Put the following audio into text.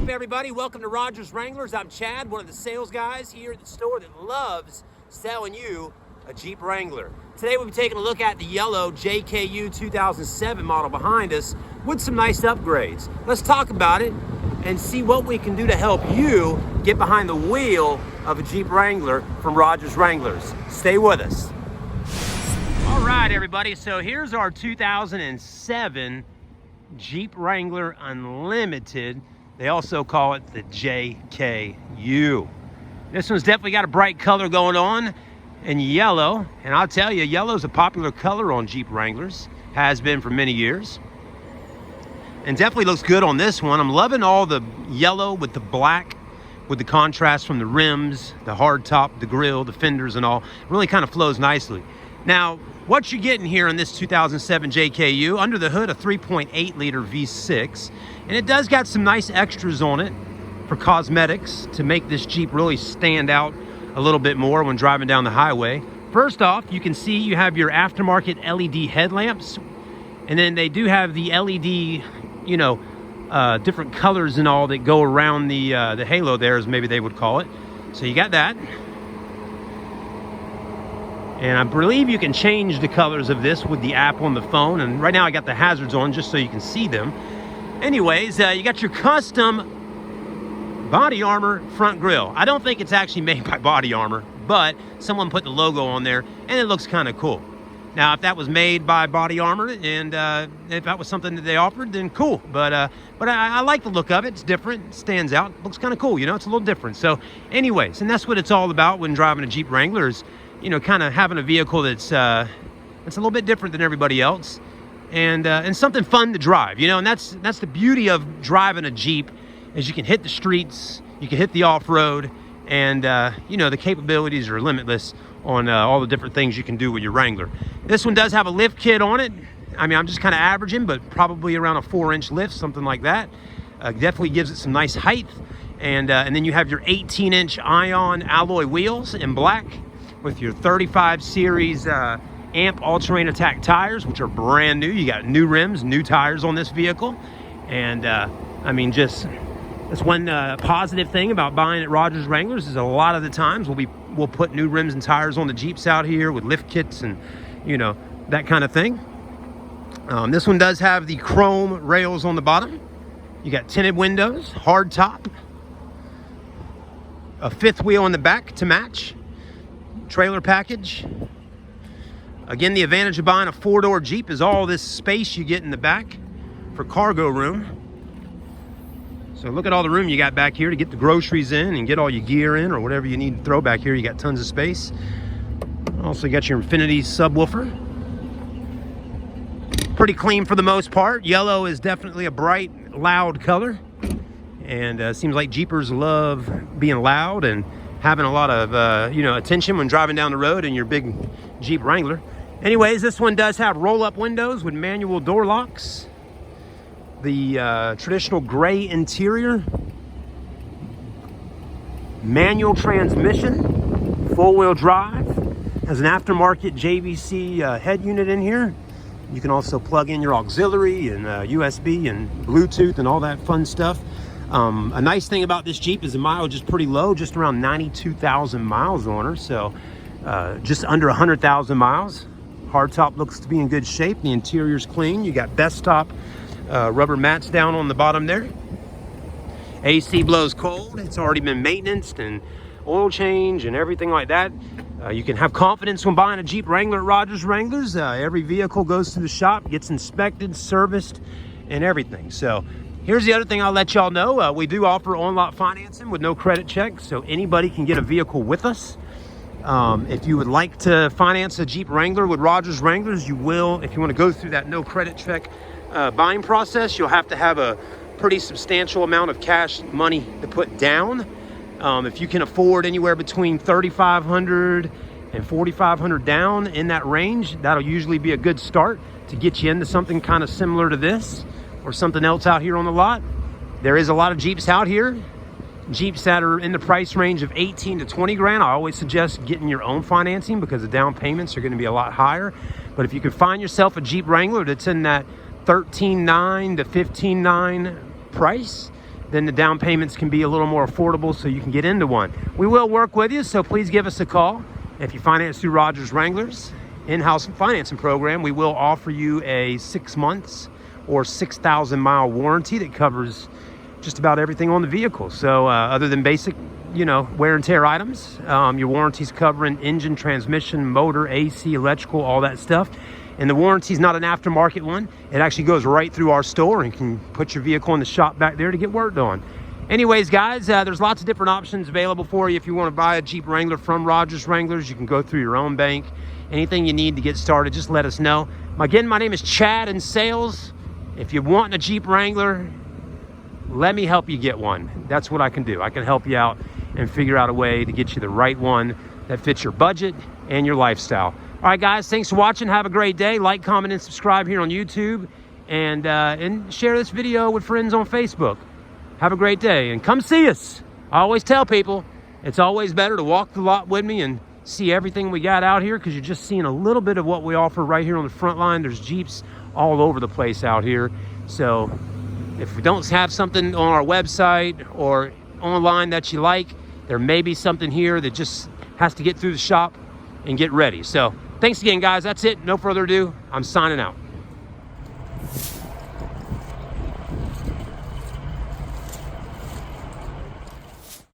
up, everybody? Welcome to Rodgers Wranglers. I'm Chad, one of the sales guys here at the store that loves selling you a Jeep Wrangler. Today we'll be taking a look at the yellow JKU 2007 model behind us with some nice upgrades. Let's talk about it and see what we can do to help you get behind the wheel of a Jeep Wrangler from Rodgers Wranglers. Stay with us. All right, everybody, so here's our 2007 Jeep Wrangler Unlimited. They also call it the JKU. This one's definitely got a bright color going on in yellow, and I'll tell you, yellow's a popular color on Jeep Wranglers, has been for many years, and definitely looks good on this one. I'm loving all the yellow with the black, with the contrast from the rims, the hard top, the grille, the fenders and all. It really kind of flows nicely. Now, what you're getting here in this 2007 JKU, under the hood, a 3.8 liter V6, and it does got some nice extras on it for cosmetics to make this Jeep really stand out a little bit more when driving down the highway. First off, you can see you have your aftermarket LED headlamps, and then they do have the LED, different colors and all that go around the halo there, as maybe they would call it. So you got that. And I believe you can change the colors of this with the app on the phone. And right now I got the hazards on just so you can see them. Anyways, you got your custom body armor front grille. I don't think it's actually made by Body Armor, but someone put the logo on there and it looks kind of cool. Now, if that was made by Body Armor and if that was something that they offered, then cool. But I like the look of it. It's different, it stands out, it looks kind of cool, it's a little different. So anyways, and that's what it's all about when driving a Jeep Wrangler is, kind of having a vehicle that's a little bit different than everybody else, and something fun to drive, and that's the beauty of driving a Jeep, is you can hit the streets, you can hit the off-road, and the capabilities are limitless on all the different things you can do with your Wrangler. This one does have a lift kit on it. I mean, I'm just kind of averaging, but probably around a 4-inch lift, something like that. Definitely gives it some nice height, and then you have your 18-inch ion alloy wheels in black, with your 35 series AMP all-terrain attack tires, which are brand new. You got new rims, new tires on this vehicle, and that's one positive thing about buying at Rodgers Wranglers is a lot of the times we'll put new rims and tires on the Jeeps out here with lift kits and that kind of thing. This one does have the chrome rails on the bottom. You got tinted windows, hard top, a fifth wheel in the back to match. Trailer package. Again, the advantage of buying a 4-door Jeep is all this space you get in the back for cargo room. So look at all the room you got back here to get the groceries in and get all your gear in or whatever you need to throw back here. You got tons of space. Also got your Infinity subwoofer. Pretty clean for the most part. Yellow is definitely a bright, loud color, and seems like Jeepers love being loud and having a lot of attention when driving down the road in your big Jeep Wrangler. Anyways, this one does have roll-up windows with manual door locks. The traditional gray interior, manual transmission, four-wheel drive, has an aftermarket JVC head unit in here. You can also plug in your auxiliary and USB and Bluetooth and all that fun stuff. A nice thing about this Jeep is the mileage is pretty low, just around 92,000 miles on her, so just under 100,000 miles. Hardtop looks to be in good shape. The interior's clean. You got best top rubber mats down on the bottom there. AC blows cold. It's already been maintained and oil change and everything like that. You can have confidence when buying a Jeep Wrangler at Rodgers Wranglers. Every vehicle goes to the shop, gets inspected, serviced, and everything. So here's the other thing I'll let y'all know. We do offer on-lot financing with no credit check, so anybody can get a vehicle with us. If you would like to finance a Jeep Wrangler with Rodgers Wranglers, you will. If you want to go through that no credit check buying process, you'll have to have a pretty substantial amount of cash money to put down. If you can afford anywhere between $3,500 and $4,500 down, in that range, that'll usually be a good start to get you into something kind of similar to this or something else out here on the lot. There is a lot of Jeeps out here, Jeeps that are in the price range of 18 to 20 grand. I always suggest getting your own financing because the down payments are going to be a lot higher. But if you can find yourself a Jeep Wrangler that's in that $13,900 to $15,900 price, then the down payments can be a little more affordable so you can get into one. We will work with you, so please give us a call. If you finance through Rodgers Wranglers in-house financing program, we will offer you a 6 months or 6,000 mile warranty that covers just about everything on the vehicle. So other than basic, wear and tear items, your warranty's covering engine, transmission, motor, AC, electrical, all that stuff. And the warranty's not an aftermarket one. It actually goes right through our store and can put your vehicle in the shop back there to get worked on. Anyways, guys, there's lots of different options available for you. If you want to buy a Jeep Wrangler from Rodgers Wranglers, you can go through your own bank. Anything you need to get started, just let us know. Again, my name is Chad in sales. If you want a Jeep Wrangler, let me help you get one. That's what I can do. I can help you out and figure out a way to get you the right one that fits your budget and your lifestyle. All right, guys, thanks for watching. Have a great day. Like, comment, and subscribe here on YouTube. And share this video with friends on Facebook. Have a great day, and come see us. I always tell people, it's always better to walk the lot with me and see everything we got out here, because you're just seeing a little bit of what we offer right here on the front line. There's Jeeps all over the place out here. So if we don't have something on our website or online that you like, there may be something here that just has to get through the shop and get ready. So thanks again, guys. That's it. No further ado. I'm signing out.